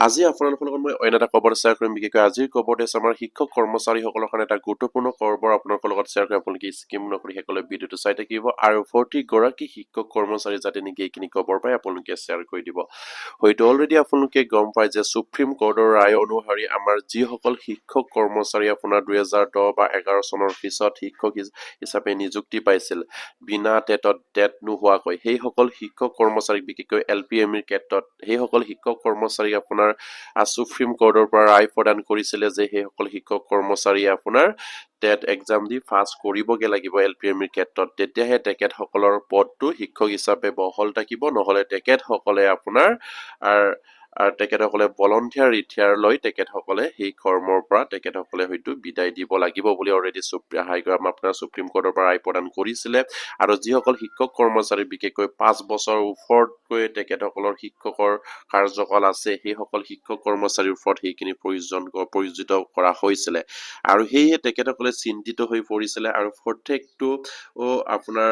আজি আপোনালোকৰ লগত মই অন্য এটা খবৰ শ্বেয়াৰ কৰিম বিশেষকৈ আজিৰ খবৰতে আমাৰ শিক্ষক কৰ্মচাৰীসকলৰ কাৰণে এটা গুৰুত্বপূৰ্ণ খবৰ আপোনালোকৰ লগত শ্বেয়াৰ কৰি আপোনালোকে স্কিম নকৰি শেষলৈ ভিডিঅ'টো চাই থাকিব আৰু 40 গৰাকী শিক্ষক কৰ্মচাৰী যাতে নেকি এইখিনি খবৰ পায় আপোনালোকে শ্বেয়াৰ কৰি দিব হয়তো অলৰেডি আপোনালোকে গম পায় যে সুপ্ৰিম কোৰ্টৰ ৰায় অনুসৰি আমাৰ যিসকল শিক্ষক কৰ্মচাৰী আপোনাৰ 2010 বা 11 চনৰ পিছত শিক্ষক হিচাপে নিযুক্তি পাইছিল বিনা টেট নোহোৱাকৈ সেইসকল শিক্ষক কৰ্মচাৰীক বিশেষকৈ LPMৰ ক্ষেত্ৰত সেইসকল শিক্ষক কৰ্মচাৰী আপোনাৰ সুপ্ৰিম কোৰ্টৰ পৰা ৰায় প্ৰদান কৰিছিলে যে সেইসকল শিক্ষক কৰ্মচাৰী আপোনাৰ টেট এক্সাম দি পাছ কৰিবগে লাগিব LPMৰ ক্ষেত্ৰত তেতিয়াহে তেখেতসকলৰ পদটো শিক্ষক হিচাপে বহল থাকিব নহলে তেখেতসকলে আপোনাৰ তেখেতসকলে ভলন্টিয়াৰ ৰিটায়াৰ লৈ তেখেতসকলে সেই কৰ্মৰ পৰা তেখেতসকলে হয়তো বিদায় দিব লাগিব বুলি অলৰেডি সুপ্ৰিম কোৰ্টৰ পৰা ৰায় প্ৰদান কৰিছিলে আৰু যিসকল শিক্ষক কৰ্মচাৰী বিশেষকৈ 5 বছৰ ওপৰতকৈ তেখেতসকলৰ শিক্ষকৰ কাৰ্যকাল আছে সেইসকল শিক্ষক কৰ্মচাৰীৰ ওপৰত সেইখিনি প্ৰয়োজিত কৰা হৈছিলে আৰু সেয়ে তেখেতসকলে চিন্তিত হৈ পৰিছিলে আৰু প্ৰত্যেকটো আপোনাৰ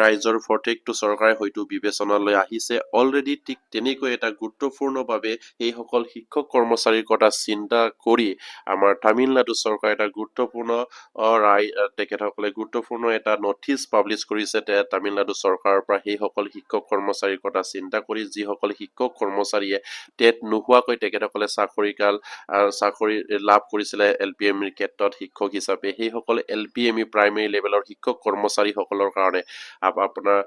ৰাইজৰ প্ৰত্যেকটো চৰকাৰে হয়তো বিবেচনালৈ আহিছে অলৰেডি ঠিক তেনেকৈ এটা গুৰুত্বপূৰ্ণভাৱে এইসকল শিক্ষক কৰ্মচাৰীৰ কথা চিন্তা কৰি আমাৰ তামিলনাডু চৰকাৰে এটা গুৰুত্বপূৰ্ণ ৰায় তেখেতসকলে গুৰুত্বপূৰ্ণ এটা নটিচ পাব্লিছ কৰিছে তামিলনাডু চৰকাৰৰ পৰা সেইসকল শিক্ষক কৰ্মচাৰীৰ কথা চিন্তা কৰি যিসকল শিক্ষক কৰ্মচাৰীয়ে টেট নোহোৱাকৈ তেখেতসকলে চাকৰি লাভ কৰিছিলে LPMৰ ক্ষেত্ৰত শিক্ষক হিচাপে সেইসকল LPME প্ৰাইমেৰী লেভেলৰ শিক্ষক কৰ্মচাৰীসকলৰ কাৰণে আপোনাৰ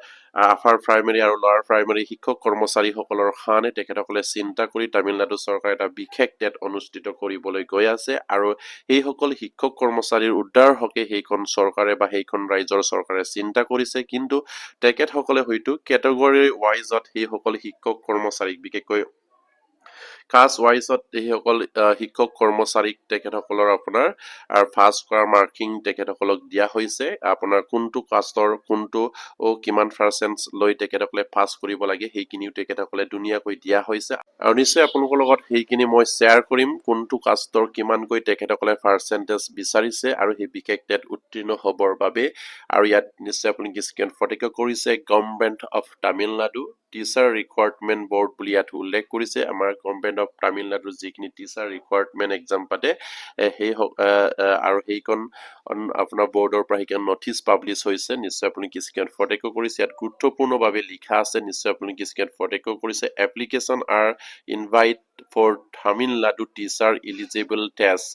আপাৰ প্ৰাইমেৰী আৰু লোৱাৰ প্ৰাইমেৰী শিক্ষক কৰ্মচাৰীসকলৰ কাৰণে তেখেতসকলে চিন্তা কৰি তামিলনাডু চৰকাৰে এটা বিশেষ টেট অনুষ্ঠিত কৰিবলৈ গৈ আছে আৰু এইসকল শিক্ষক কৰ্মচাৰীৰ উদ্ধাৰ হকে সেইখন চৰকাৰে বা সেইখন ৰাজ্যৰ চৰকাৰে চিন্তা কৰিছে কিন্তু তেখেতসকলে হয়তো কেটেগৰী ৱাইজত সেইসকল শিক্ষক কৰ্মচাৰীক বিশেষকৈ কাষ্ট ৱাইজত এইসকল শিক্ষক কৰ্মচাৰীক তেখেতসকলৰ আপোনাৰ পাছ কৰা মাৰ্কিং তেখেতসকলক দিয়া হৈছে আপোনাৰ কোনটো কাষ্টৰ কোনটো কিমান পাৰ্চেন্ট লৈ তেখেতসকলে পাছ কৰিব লাগে সেইখিনিও তেখেতসকলে ধুনীয়াকৈ দিয়া হৈছে আৰু নিশ্চয় আপোনালোকৰ লগত সেইখিনি মই শ্বেয়াৰ কৰিম কোনটো কাষ্টৰ কিমানকৈ তেখেতসকলে পাৰ্চেন্টেজ বিচাৰিছে আৰু সেই বিশেষ টেট উত্তীৰ্ণ হ'বৰ বাবে আৰু ইয়াত নিশ্চয় আপোনালোকে স্ক্ৰীন ফটেকা কৰিছে government of Tamil Nadu teacher requirement board বুলি ইয়াত উল্লেখ কৰিছে আমাৰ গভৰ্ণমেণ্ট অফ তামিলনাডুৰ যিখিনি টিচাৰ ৰিকুৱাৰমেণ্ট এক্সাম পাতে আৰু সেইখন আপোনাৰ বৰ্ডৰ পৰা সেইখন নটিচ পাব্লিছ হৈছে নিশ্চয় আপুনি স্ক্ৰীন ফটেকা কৰিছে ইয়াত গুৰুত্বপূৰ্ণভাৱে লিখা আছে নিশ্চয় আপুনি স্ক্ৰীন ফটেকা কৰিছে application are invite for Tamil Nadu teacher eligible test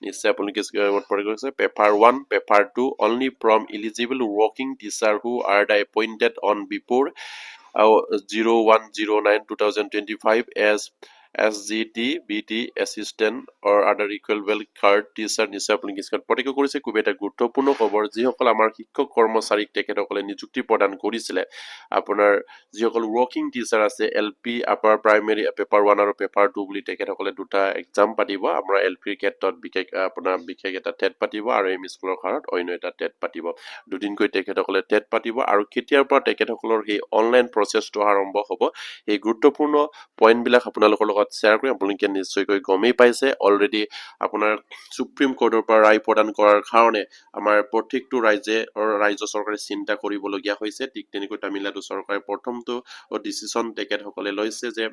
নিশ্চয় আপোনালোকে স্ক্ৰীনত ফটেকা কৰিছে paper 1 paper 2 only from eligible working teacher who are the appointed on before 0109-2025 as SGT, BT, assistant or other equivalent card teacher নিশ্চয় আপোনালোকে স্ক্ৰীনত ফটেকা কৰিছে খুব এটা গুৰুত্বপূৰ্ণ খবৰ যিসকল আমাৰ শিক্ষক কৰ্মচাৰীক তেখেতসকলে নিযুক্তি প্ৰদান কৰিছিলে আপোনাৰ যিসকল ৱৰ্কিং টিচাৰ আছে LP আপাৰ প্ৰাইমেৰী পেপাৰ 1 আৰু পেপাৰ 2 বুলি তেখেতসকলে দুটা এক্সাম পাতিব আমাৰ LPৰ ক্ষেত্ৰত বিশেষ এটা টেট পাতিব আৰু এম স্কুলৰ কাৰণত অন্য এটা টেট পাতিব দুদিনকৈ তেখেতসকলে টেট পাতিব আৰু কেতিয়াৰ পৰা তেখেতসকলৰ সেই অনলাইন প্ৰচেছটো আৰম্ভ হ'ব এই গুৰুত্বপূৰ্ণ পইণ্টবিলাক আপোনালোকৰ লগত শ্বেয়াৰ কৰি আপোনালোকে নিশ্চয়কৈ গমেই পাইছে অলৰেডি আপোনাৰ সুপ্ৰিম কোৰ্টৰ পৰা ৰায় প্ৰদান কৰাৰ কাৰণে আমাৰ প্ৰত্যেকটো ৰাজ্য চৰকাৰে চিন্তা কৰিবলগীয়া হৈছে ঠিক তেনেকৈ তামিলনাডু চৰকাৰে প্ৰথমটো ডিচিশ্যন তেখেতসকলে লৈছে যে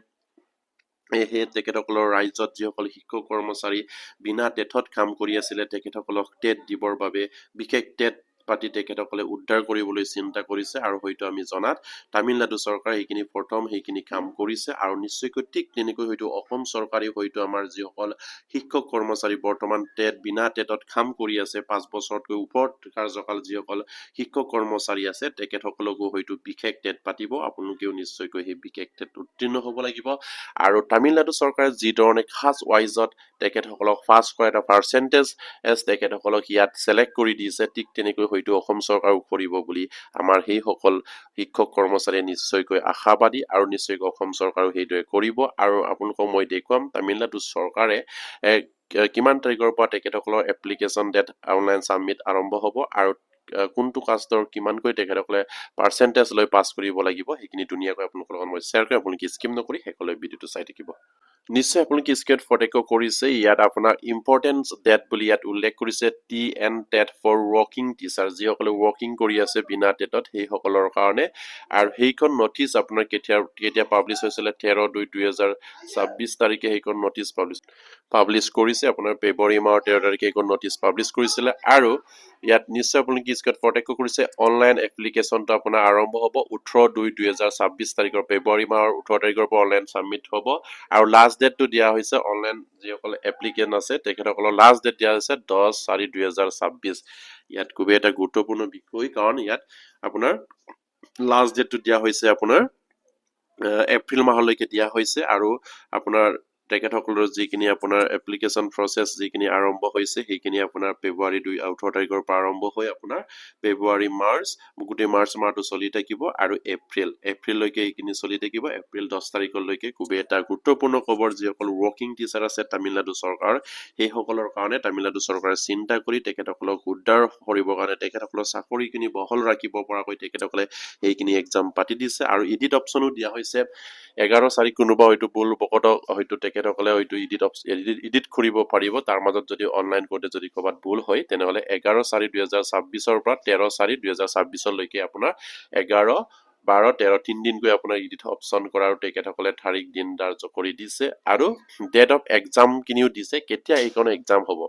সেই তেখেতসকলৰ ৰাজ্যত যিসকল শিক্ষক কৰ্মচাৰী বিনা টেটত কাম কৰি আছিলে তেখেতসকলক টেট দিবৰ বাবে বিশেষ টেট পাতি তেখেতসকলে উদ্ধাৰ কৰিবলৈ চিন্তা কৰিছে আৰু হয়তো আমি জনাত তামিলনাডু চৰকাৰে সেইখিনি কাম কৰিছে আৰু নিশ্চয়কৈ ঠিক তেনেকৈ হয়তো অসম চৰকাৰে হয়তো আমাৰ যিসকল শিক্ষক কৰ্মচাৰী বৰ্তমান বিনা টেটত কাম কৰি আছে 5 বছৰতকৈ ওপৰত কাৰ্যকাল যিসকল শিক্ষক কৰ্মচাৰী আছে তেখেতসকলকো হয়তো বিশেষ টেট পাতিব আপোনালোকেও নিশ্চয়কৈ সেই বিশেষ টেট উত্তীৰ্ণ হ'ব লাগিব আৰু তামিলনাডু চৰকাৰে যি ধৰণে খাস ৱাইজত তেখেতসকলক পাছ কৰা এটা পাৰ্চেন্টেজ তেখেতসকলক ইয়াত সিলেক্ট কৰি দিছে ঠিক তেনেকৈ হয়তো অসম চৰকাৰো কৰিব বুলি আমাৰ সেইসকল শিক্ষক কৰ্মচাৰীয়ে নিশ্চয়কৈ আশাবাদী আৰু নিশ্চয়কৈ অসম চৰকাৰো সেইদৰে কৰিব আৰু আপোনালোকক মই দেখুৱাম তামিলনাডু চৰকাৰে কিমান তাৰিখৰ পৰা তেখেতসকলৰ এপ্লিকেশ্যন ডেট অনলাইন সাবমিট আৰম্ভ হ'ব আৰু কোনটো কাষ্টৰ কিমানকৈ তেখেতসকলে পাৰ্চেন্টেজ লৈ পাছ কৰিব লাগিব সেইখিনি ধুনীয়াকৈ আপোনালোকৰ লগত মই শ্বেয়াৰ কৰি আপোনালোকে স্কিম নকৰি শেষলৈ ভিডিঅ'টো চাই থাকিব নিশ্চয় আপোনালোকে স্ক্ৰীনত ফটেক কৰিছে ইয়াত আপোনাৰ ইম্পৰ্টেন্স ডেট বুলি ইয়াত উল্লেখ কৰিছে TN TET for working teacher যিসকলে ৱৰ্কিং কৰি আছে বিনা টেটত সেইসকলৰ কাৰণে আৰু সেইখন নটিচ আপোনাৰ কেতিয়া পাব্লিছ হৈছিলে 13/2/2026 তাৰিখে সেইখন নটিচ পাব্লিছ কৰিছে আপোনাৰ ফেব্ৰুৱাৰী মাহৰ 13 তাৰিখে এইখন নটিচ পাব্লিছ কৰিছিলে আৰু ইয়াত নিশ্চয় আপোনালোকে স্ক্ৰীনত ফটেক কৰিছে অনলাইন এপ্লিকেশ্যনটো আপোনাৰ আৰম্ভ হ'ব 18/2/2026 তাৰিখৰ ফেব্ৰুৱাৰী মাহৰ 18 তাৰিখৰ পৰা অনলাইন সাবমিট হ'ব আৰু লাষ্ট ডেটটো দিয়া হৈছে অনলাইন যিসকল এপ্লিকেণ্ট আছে তেখেতসকলৰ লাষ্ট ডেট দিয়া হৈছে 10/4/2026 ইয়াত খুবেই এটা গুৰুত্বপূৰ্ণ বিষয় কাৰণ ইয়াত আপোনাৰ লাষ্ট ডেটটো দিয়া হৈছে আপোনাৰ এপ্ৰিল মাহলৈকে দিয়া হৈছে আৰু আপোনাৰ তেখেতসকলৰ যিখিনি আপোনাৰ এপ্লিকেশ্যন প্ৰচেছ যিখিনি আৰম্ভ হৈছে সেইখিনি আপোনাৰ ফেব্ৰুৱাৰী 18 তাৰিখৰ পৰা আৰম্ভ হৈ আপোনাৰ ফেব্ৰুৱাৰী মাৰ্চ গোটেই মাৰ্চ মাহটো চলি থাকিব আৰু এপ্ৰিললৈকে এইখিনি চলি থাকিব এপ্ৰিল 10 তাৰিখলৈকে খুবেই এটা গুৰুত্বপূৰ্ণ খবৰ যিসকল ৱৰ্কিং টিচাৰ আছে তামিলনাডু চৰকাৰ সেইসকলৰ কাৰণে তামিলনাডু চৰকাৰে চিন্তা কৰি তেখেতসকলক উদ্ধাৰ কৰিবৰ কাৰণে তেখেতসকলৰ চাকৰিখিনি বহল ৰাখিব পৰাকৈ তেখেতসকলে সেইখিনি এক্সাম পাতি দিছে আৰু ইডিট অপশ্যনো দিয়া হৈছে 11/4 কোনোবা হয়তো ভুল বকত হয়তো তেখেতসকলে হয়তো ইডিট কৰিব পাৰিব তাৰ মাজত যদি অনলাইন কৰোঁতে যদি ক'ৰবাত ভুল হয় তেনেহ'লে 11/4/2026 পৰা 13/4/2026 লৈকে আপোনাৰ 11 12 13 তিনিদিনকৈ আপোনাৰ ইডিট অপশ্যন কৰাৰ তেখেতসকলে তাৰিখ দিন ধাৰ্য কৰি দিছে আৰু ডেট অফ এক্সাম খিনিও দিছে কেতিয়া এইখন এক্সাম হ'ব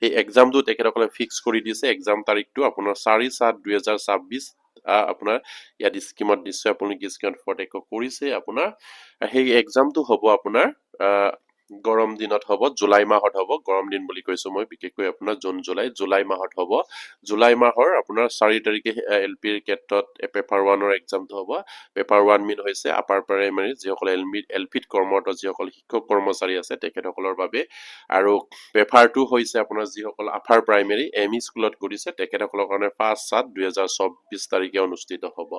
সেই এক্সামটো তেখেতসকলে ফিক্স কৰি দিছে এক্সাম তাৰিখটো আপোনাৰ 4/7/2026 আপোনাৰ ইয়াত স্কিমত নিশ্চয় আপোনালোকে স্ক্ৰীনত ফটেক কৰিছে আপোনাৰ সেই এক্সামটো হ'ব আপোনাৰ গৰম দিনত হ'ব জুলাই মাহত হ'ব গৰম দিন বুলি কৈছো মই বিশেষকৈ আপোনাৰ জুলাই মাহত হ'ব জুলাই মাহৰ আপোনাৰ 4 তাৰিখে এলপিৰ ক্ষেত্ৰত পেপাৰ 1ৰ এক্সামটো হ'ব পেপাৰ 1 মিন হৈছে আপাৰ প্ৰাইমাৰী যিসকল এলপিত কৰ্মৰত যিসকল শিক্ষক কৰ্মচাৰী আছে তেখেতসকলৰ বাবে আৰু পেপাৰ 2 হৈছে আপোনাৰ যিসকল আপাৰ প্ৰাইমাৰী এমই স্কুলত কৰিছে তেখেতসকলৰ কাৰণে 5/7/2024 তাৰিখে অনুষ্ঠিত হ'ব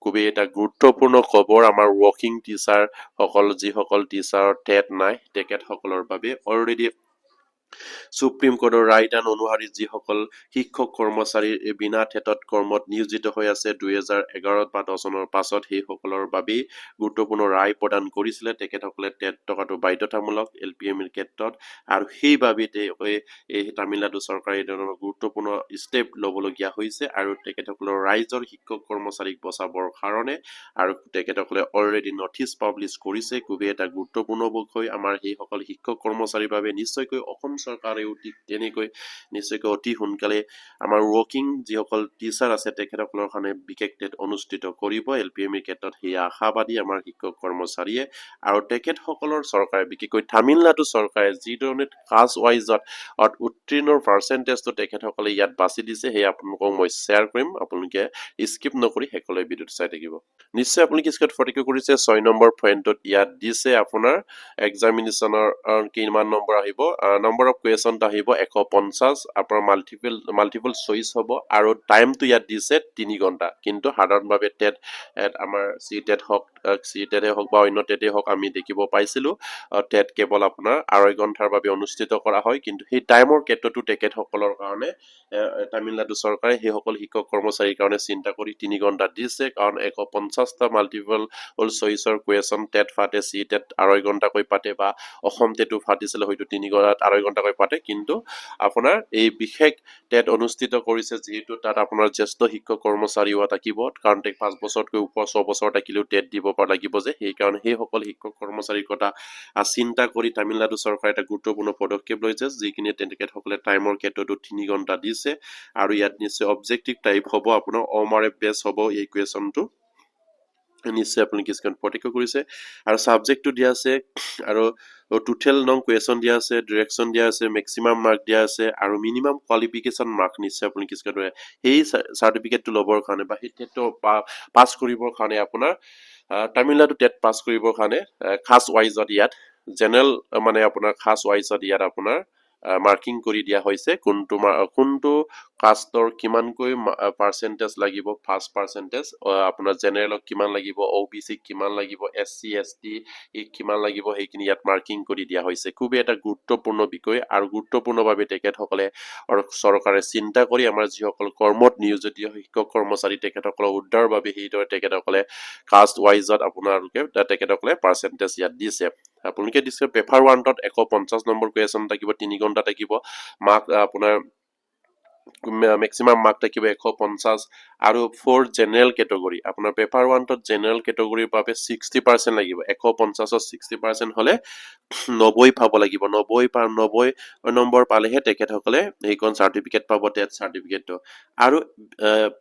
খুবেই এটা গুৰুত্বপূৰ্ণ খবৰ আমাৰ ৱৰ্কিং টিচাৰ সকল যিসকল টিচাৰৰ টেট নাই তেখেতসকলৰ বাবে অলৰেডি সুপ্ৰিম কোৰ্টৰ ৰায়দান অনুসৰি যিসকল শিক্ষক কৰ্মচাৰী বিনা টেটত কৰ্মত নিয়োজিত হৈ আছে 2011 বা 10 চনৰ পাছত সেইসকলৰ বাবে গুৰুত্বপূৰ্ণ ৰায় প্ৰদান কৰিছিলে তেখেতসকলে টেট টকাটো বাধ্যতামূলক এলপিএমৰ ক্ষেত্ৰত আৰু সেইবাবে এই তামিলনাডু চৰকাৰে এই ধৰণৰ গুৰুত্বপূৰ্ণ ষ্টেপ ল'বলগীয়া হৈছে আৰু তেখেতসকলৰ ৰাইজৰ শিক্ষক কৰ্মচাৰীক বচাবৰ কাৰণে আৰু তেখেতসকলে অলৰেডি নটিচ পাব্লিছ কৰিছে খুবেই এটা গুৰুত্বপূৰ্ণ বিষয় আমাৰ সেইসকল শিক্ষক কৰ্মচাৰীৰ বাবে নিশ্চয়কৈ অসম চৰকাৰেও ঠিক তেনেকৈ নিশ্চয়কৈ অতি সোনকালে আমাৰ ৱৰ্কিং যিসকল টিচাৰ আছে তেখেতসকলৰ কাৰণে বিশেষ টেট অনুষ্ঠিত কৰিব এলপিএমৰ ক্ষেত্ৰত সেই আশাবাদী আমাৰ শিক্ষক কৰ্মচাৰীয়ে আৰু তেখেতসকলৰ চৰকাৰে বিশেষকৈ তামিলনাডু চৰকাৰে যিধৰণে কাষ্ট ৱাইজত উত্তীৰ্ণৰ পাৰ্চেণ্টেজটো তেখেতসকলে ইয়াত বাছি দিছে সেই আপোনালোকক মই শ্বেয়াৰ কৰিম আপোনালোকে স্কিপ নকৰি শেষলৈ ভিডিঅ'টো চাই থাকিব নিশ্চয় আপোনালোকে স্ক্ৰীনত ফটেক কৰিছে 6 নম্বৰ পইণ্টত ইয়াত দিছে আপোনাৰ এক্সামিনেশ্যনৰ কিমান নম্বৰ আহিব নম্বৰ অফ কুৱেশ্যনটো আহিব 150 আপোনাৰ মাল্টিপল চইচ হ'ব আৰু টাইমটো ইয়াত দিছে 3 ঘণ্টা কিন্তু সাধাৰণভাৱে টেট আমাৰ চি টেট হওক বা অন্য টেটে হওক আমি দেখিব পাইছিলো টেট কেৱল আপোনাৰ 2.5 ঘণ্টাৰ বাবে অনুষ্ঠিত কৰা হয় কিন্তু সেই টাইমৰ ক্ষেত্ৰতো তেখেতসকলৰ কাৰণে তামিলনাডু চৰকাৰে সেইসকল শিক্ষক কৰ্মচাৰীৰ কাৰণে চিন্তা কৰি 3 ঘণ্টা দিছে কাৰণ 150টা মাল্টিপল চইচৰ কুৱেশ্যন টেট ফাটে চি টেট 2.5 ঘণ্টাকৈ পাতে বা অসম টেটো ফাটিছিলে হয়তো 2.5 ঘণ্টাকৈ পাতে কিন্তু আপোনাৰ এই বিশেষ টেট অনুষ্ঠিত কৰিছে যিহেতু তাত আপোনাৰ জ্যেষ্ঠ শিক্ষক কৰ্মচাৰীও থাকিব কাৰণ 5 বছৰতকৈ ওপৰ 6 বছৰ থাকিলেও টেট দিব লাগিব যে সেইকাৰণে সেইসকল শিক্ষক কৰ্মচাৰীৰ কথা চিন্তা কৰি তামিলনাডু চৰকাৰে এটা গুৰুত্বপূৰ্ণ পদক্ষেপ লৈছে যিখিনি তেখেতসকলে টাইমৰ ক্ষেত্ৰতো 3 ঘণ্টা দিছে আৰু ইয়াত নিশ্চয় অবজেক্টিভ টাইপ হ'ব আপোনাৰ অমাৰে বেছ হ'ব এই কুৱেশ্যনটো নিশ্চয় আপোনালোকে স্ক্ৰীনত ফটেক কৰিছে আৰু সাবজেক্টটো দিয়া আছে আৰু টোটেল নং কুৱেশ্যন দিয়া আছে ডিৰেকশ্যন দিয়া আছে মেক্সিমাম মাৰ্ক দিয়া আছে আৰু মিনিমাম কোৱালিফিকেশ্যন মাৰ্ক নিশ্চয় আপোনালোকে স্ক্ৰীনত সেই চাৰ্টিফিকেটটো ল'বৰ কাৰণে বা সেই টেটটো পাছ কৰিবৰ কাৰণে আপোনাৰ তামিলনাডু টেট পাছ কৰিবৰ কাৰণে খাস ৱাইজত ইয়াত জেনেৰেল মানে আপোনাৰ খাস ৱাইজত ইয়াত আপোনাৰ মাৰ্কিং কৰি দিয়া হৈছে কোনটো কাষ্টৰ কিমানকৈ পাৰ্চেন্টেজ লাগিব ফাৰ্ষ্ট পাৰ্চেন্টেজ আপোনাৰ জেনেৰেলক কিমান লাগিব OBC কিমান লাগিব SC ST কিমান লাগিব সেইখিনি ইয়াত মাৰ্কিং কৰি দিয়া হৈছে খুবেই এটা গুৰুত্বপূৰ্ণ বিষয় আৰু গুৰুত্বপূৰ্ণভাৱে তেখেতসকলে চৰকাৰে চিন্তা কৰি আমাৰ যিসকল কৰ্মত নিয়োজিত শিক্ষক কৰ্মচাৰী তেখেতসকলক উদ্ধাৰৰ বাবে সেইদৰে তেখেতসকলে কাষ্ট ৱাইজত আপোনালোকে তেখেতসকলে পাৰ্চেন্টেজ ইয়াত দিছে আপোনালোকে দিছে পেপাৰ 1ত 150 নম্বৰ কুৱেশ্যন থাকিব 3 ঘণ্টা থাকিব মাৰ্ক আপোনাৰ মেক্সিমাম মাৰ্ক থাকিব 150 আৰু ফৰ জেনেৰেল কেটেগৰী আপোনাৰ পেপাৰ 1ত জেনেৰেল কেটেগৰীৰ বাবে 60% লাগিব 150ত 60% হলে 90 পাব লাগিব 90 নম্বৰ পালেহে তেখেতসকলে এইখন চাৰ্টিফিকেট পাব টেট চাৰ্টিফিকেটটো আৰু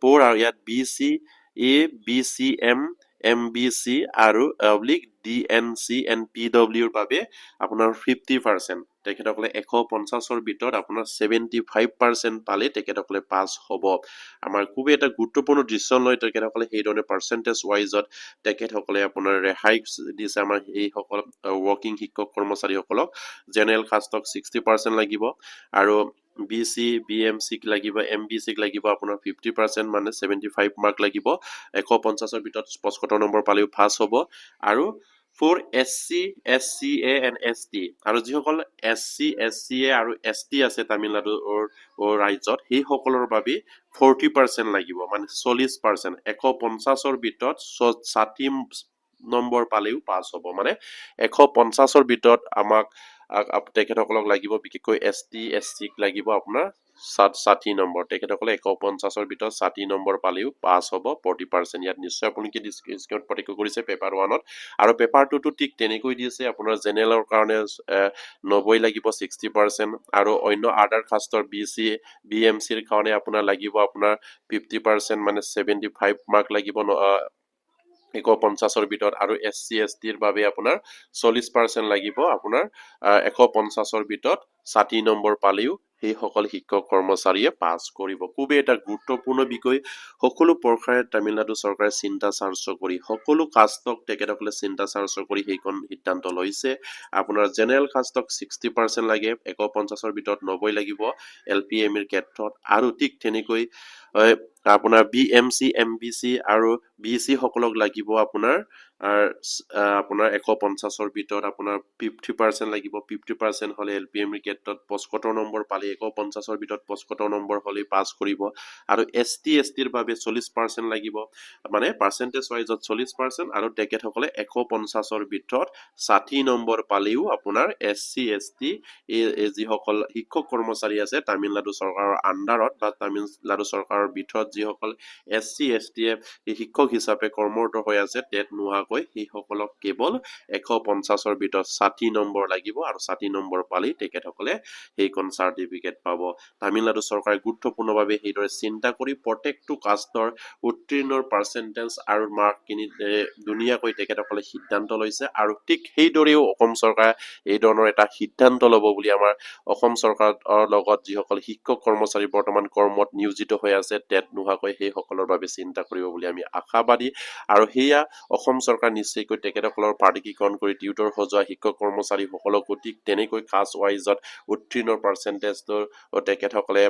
পৰ আৰু ইয়াত BC A BCM MBC আৰু DNC and PW ৰ বাবে আপোনাৰ 50% তেখেতসকলে 150ৰ ভিতৰত আপোনাৰ 75% পালে তেখেতসকলে পাছ হ'ব আমাৰ খুব এটা গুৰুত্বপূৰ্ণ ডিসিশন লৈ তেখেতসকলে সেই ধৰণে পাৰ্চেন্টেজ ওয়াইজত তেখেতসকলে আপোনাৰ ৰেহাই দিছে আমাৰ এই সকল ওয়াৰ্কিং শিক্ষক কৰ্মচাৰীসকলক জেনেৰেল কাষ্টক 60% লাগিব আৰু BC BMC লাগিব MBC লাগিব আপোনাৰ 50% মানে 75 মাৰ্ক লাগিব 150ৰ ভিতৰত 75 নম্বৰ পালেও পাছ হ'ব আৰু for SC SCA and ST আৰু যিসকল SC SCA আৰু ST আছে তামিলনাডুৰ ৰাজ্যত সেই সকলৰ বাবে 40% লাগিব মানে 40% 150ৰ ভিতৰত 60 নম্বৰ পালেও পাছ হ'ব মানে 150ৰ ভিতৰত আমাক তেখেতসকলক লাগিব বিশেষকৈ ST SC লাগিব আপোনাৰ 60 নম্বৰ তেখেতসকলে 150ৰ ভিতৰত 60 নম্বৰ পালেও পাছ হ'ব 40% ইয়াত নিশ্চয় আপোনালোকে স্ক্ৰীনত পাৰ্থক্য কৰিছে পেপাৰ 1ত আৰু পেপাৰ 2টো ঠিক তেনেকৈ দিছে আপোনাৰ জেনেৰেলৰ কাৰণে 90 লাগিব 60% আৰু অন্য আদাৰ কাষ্টৰ BC BMC ৰ কাৰণে আপোনাৰ লাগিব আপোনাৰ 50% মানে 75 মাৰ্ক লাগিব 150ৰ ভিতৰত আৰু SC ST ৰ বাবে আপোনাৰ 40% লাগিব আপোনাৰ 150ৰ ভিতৰত 60 নম্বৰ পালেও সেই সকল শিক্ষক কৰ্মচাৰীয়ে পাছ কৰিব খুব এটা গুৰুত্বপূৰ্ণ বিষয় সকলো প্ৰকাৰে তামিলনাডু চৰকাৰে চিন্তা চাৰ্চ কৰি সকলো কাষ্টক তেখেতসকলে চিন্তা চাৰ্চ কৰি সেইখন সিদ্ধান্ত লৈছে আপোনাৰ জেনেৰেল কাষ্টক 60% লাগে 150ৰ ভিতৰত 90 লাগিব LPM ৰ ক্ষেত্ৰত আৰু ঠিক তেনেকৈ আপোনাৰ BMC MBC আৰু BC সকলক লাগিব আপোনাৰ 150ৰ ভিতৰত আপোনাৰ 50% লাগিব 50% হলে LPM ৰ ক্ষেত্ৰত 75 নম্বৰ পালে 150ৰ ভিতৰত 75 নম্বৰ হলে পাছ কৰিব আৰু ST ST ৰ বাবে 40% লাগিব মানে পাৰ্চেন্টেজ ওয়াইজত 40% আৰু তেখেতসকলে 150ৰ ভিতৰত 60 নম্বৰ পালেও আপোনাৰ SC ST যিসকল শিক্ষক কৰ্মচাৰী আছে তামিলনাডু চৰকাৰৰ আন্ডাৰত বা তামিলনাডু চৰকাৰৰ ভিতৰত যিসকল SC ST শিক্ষক হিচাপে কৰ্মৰত হৈ আছে টেট নোহোৱাকৈ সেই সকলক কেৱল 150ৰ ভিতৰত 60 নম্বৰ লাগিব আৰু 60 নম্বৰ পালি তেখেতসকলে সেইখন চাৰ্টিফিকেট পাব তামিলনাডু চৰকাৰে গুৰুত্বপূৰ্ণভাৱে এইদৰে চিন্তা কৰি প্ৰত্যেকটো কাষ্টৰ উত্তীৰ্ণৰ পাৰ্চেন্টেজ আৰু মাৰ্ক কিনি দুনিয়াকৈ তেখেতসকলে সিদ্ধান্ত লৈছে আৰু ঠিক সেইদৰেও অসম চৰকাৰে এই ধৰণৰ এটা সিদ্ধান্ত ল'ব বুলি আমাৰ অসম চৰকাৰৰ লগত যিসকল শিক্ষক কৰ্মচাৰী বৰ্তমান কৰ্মত নিয়োজিত হৈ আছে টেট নোহোৱাকৈ সেই সকলৰ বাবে চিন্তা কৰিব বুলি আমি আশাবাদী আৰু হেয়া অসম চৰকাৰ নিশ্চয়কৈ তেখেতসকলৰ প্ৰাধিকৰণ কৰি টিউটৰ সজোৱা শিক্ষক কৰ্মচাৰী সকলক ঠিক তেনেকৈ কাষ্ট ওয়াইজত উত্তীৰ্ণৰ পাৰ্চেন্টেজৰ তেখেতসকলে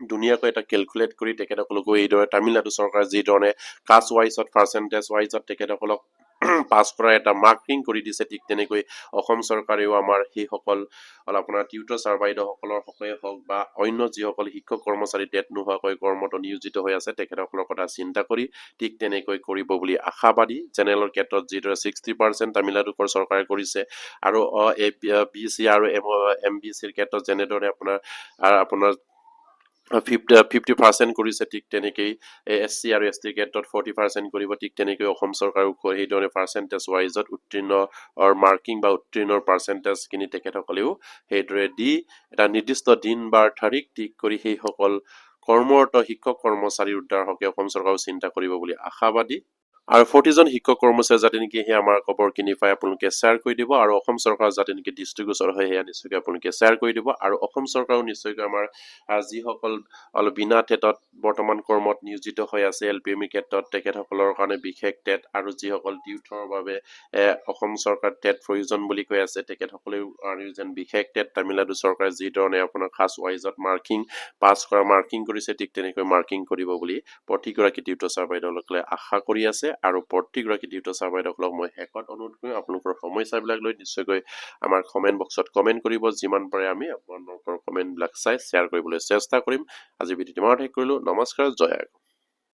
দুনিয়াকৈ এটা ক্যালকুলেট কৰি তেখেতসকলক এইদৰে তামিলনাডু চৰকাৰে যি ধৰণে কাষ্ট ওয়াইজত পাৰ্চেন্টেজ ওয়াইজত তেখেতসকলক পাস কৰা এটা মাৰ্কিং কৰি দিছে ঠিক তেনেকৈ অসম চৰকাৰেও আমাৰ সেই সকল আপোনাৰ টিউটৰ সাৰ্ভাইডৰ সকলৰ হকে হওক বা অন্য যিসকল শিক্ষক কৰ্মচাৰী টেট নোহোৱাকৈ কৰ্মত নিয়োজিত হৈ আছে তেখেতসকলৰ কথা চিন্তা কৰি ঠিক তেনেকৈ কৰিব বুলি আশাবাদী জেনেৰেলৰ ক্ষেত্ৰত যিদৰে 60% তামিলনাডু চৰকাৰে কৰিছে আৰু BC আৰু MBC ৰ ক্ষেত্ৰত যেনেদৰে আপোনাৰ 50% কৰিছে ঠিক তেনেকৈ SC আৰু ST ক্ষেত্ৰত 40% কৰিব ঠিক তেনেকৈ অসম চৰকাৰেও সেইদৰে পাৰ্চেন্টেজ ওয়াইজত উত্তীৰ্ণ মাৰ্কিং বা উত্তীৰ্ণৰ পাৰ্চেন্টেজ কিনি তেখেতসকলেও সেইদৰে দি এটা নিৰ্দিষ্ট দিন বাৰ তাৰিখ ঠিক কৰি সেই সকল কৰ্মৰত শিক্ষক কৰ্মচাৰীৰ উদ্ধাৰ হকে অসম চৰকাৰেও চিন্তা কৰিব বুলি আশাবাদী আৰু 40জন শিক্ষক কৰ্মচাৰী যাতে নেকি হে আমাৰ খবৰ কিনি পাই আপোনালোকে শ্বেয়াৰ কৰি দিব আৰু অসম চৰকাৰ যাতে নেকি দৃষ্টিগোচৰ হয় হেয়া নিশ্চয়কৈ আপোনালোকে শ্বেয়াৰ কৰি দিব আৰু অসম চৰকাৰেও নিশ্চয়কৈ আমাৰ যিসকল বিনা টেটত বৰ্তমান কৰ্মত নিয়োজিত হৈ আছে LPM ক্ষেত্ৰত তেখেতসকলৰ কাৰণে বিশেষ টেট আৰু যিসকল টিউটৰৰ বাবে অসম চৰকাৰ টেট প্ৰয়োজন বুলি কৈ আছে তেখেতসকলেও আৰু যেন বিশেষ টেট তামিলনাডু চৰকাৰে যি ধৰণে আপোনাৰ খাস ওয়াইজত মাৰ্কিং পাস কৰা মাৰ্কিং কৰিছে ঠিক তেনেকৈ মাৰ্কিং কৰিব বুলি প্ৰতিগৰাকী টিউটৰ সাৰ্ভাইডৰসকলে আশা কৰি আছে আৰু প্ৰতিগৰাকী টিউটৰ সাৰ্ভাইডৰসকলক মই শেষত অনুৰোধ কৰিম আপোনালোকৰ সমস্যাবিলাক লৈ নিশ্চয়কৈ আমাৰ কমেন্ট বক্সত কমেন্ট কৰিব যিমান পাৰে আমি আপোনালোকৰ কমেন্টবিলাক চাই শ্বেয়াৰ কৰিবলৈ চেষ্টা কৰিম আজি ভিডিঅ'টো ইমানতে কৰিলো নমস্কাৰ জয়